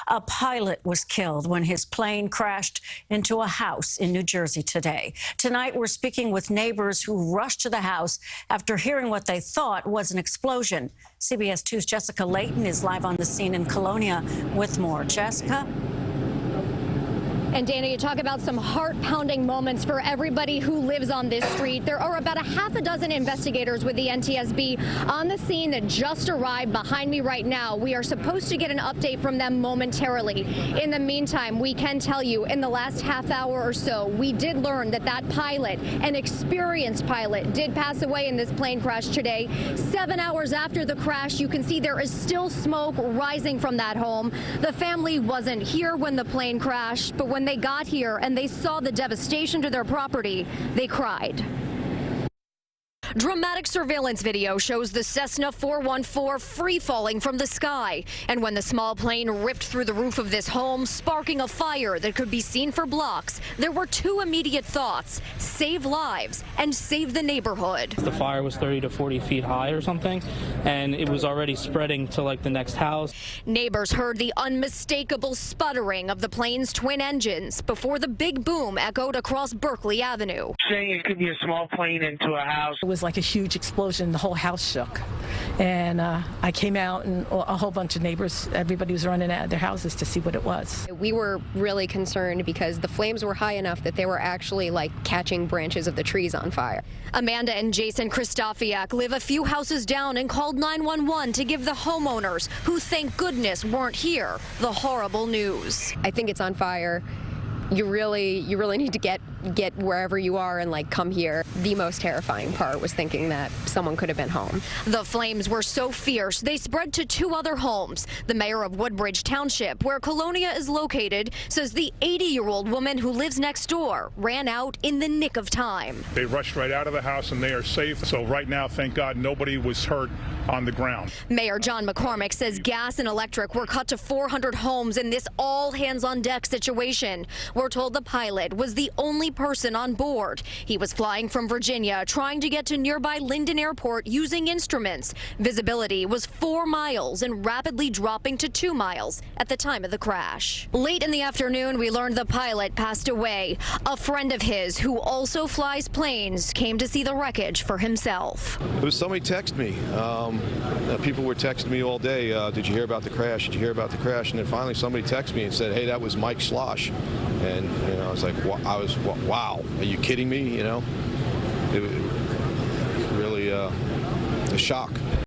A pilot was killed when his plane crashed into a house in New Jersey today. Tonight, we're speaking with neighbors who rushed to the house after hearing what they thought was an explosion. CBS 2's Jessica Layton is live on the scene in Colonia with more. Jessica? And Dana, you talk about some heart-pounding moments for everybody who lives on this street. There are about a half a dozen investigators with the NTSB on the scene that just arrived behind me right now. We are supposed to get an update from them momentarily. In the meantime, we can tell you in the last half hour or so, we did learn that that pilot, an experienced pilot, did pass away in this plane crash today. 7 hours after the crash, you can see there is still smoke rising from that home. The family wasn't here when the plane crashed, but when they got here and they saw the devastation to their property, they cried. Dramatic surveillance video shows the Cessna 414 free-falling from the sky. And when the small plane ripped through the roof of this home, sparking a fire that could be seen for blocks, there were two immediate thoughts: save lives and save the neighborhood. The fire was 30 to 40 feet high or something, and it was already spreading to like the next house. Neighbors heard the unmistakable sputtering of the plane's twin engines before the big boom echoed across Berkeley Avenue. Saying it could be a small plane into a house. It was like a huge explosion. The whole house shook. And I came out, and a whole bunch of neighbors, everybody was running out of their houses to see what it was. We were really concerned because the flames were high enough that they were actually like catching branches of the trees on fire. Amanda and Jason Kristofiak live a few houses down and called 911 to give the homeowners, who thank goodness weren't here, the horrible news. I think it's on fire. You really need to get wherever you are and like come here. The most terrifying part was thinking that someone could have been home. The flames were so fierce they spread to two other homes. The mayor of Woodbridge Township, where Colonia is located, says the 80-year-old woman who lives next door ran out in the nick of time. They rushed right out of the house and they are safe. So right now, thank God, nobody was hurt on the ground. Mayor John McCormick says gas and electric were cut to 400 homes in this all-hands-on-deck situation. We're told the pilot was the only person on board. He was flying from Virginia, trying to get to nearby Linden Airport using instruments. Visibility was 4 miles and rapidly dropping to 2 miles at the time of the crash. Late in the afternoon, we learned the pilot passed away. A friend of his, who also flies planes, came to see the wreckage for himself. It was somebody texted me. People were texting me all day. Did you hear about the crash? Did you hear about the crash? And then finally somebody texted me and said, hey, that was Mike Slosh. And I was like, wow, are you kidding me? It was really a shock.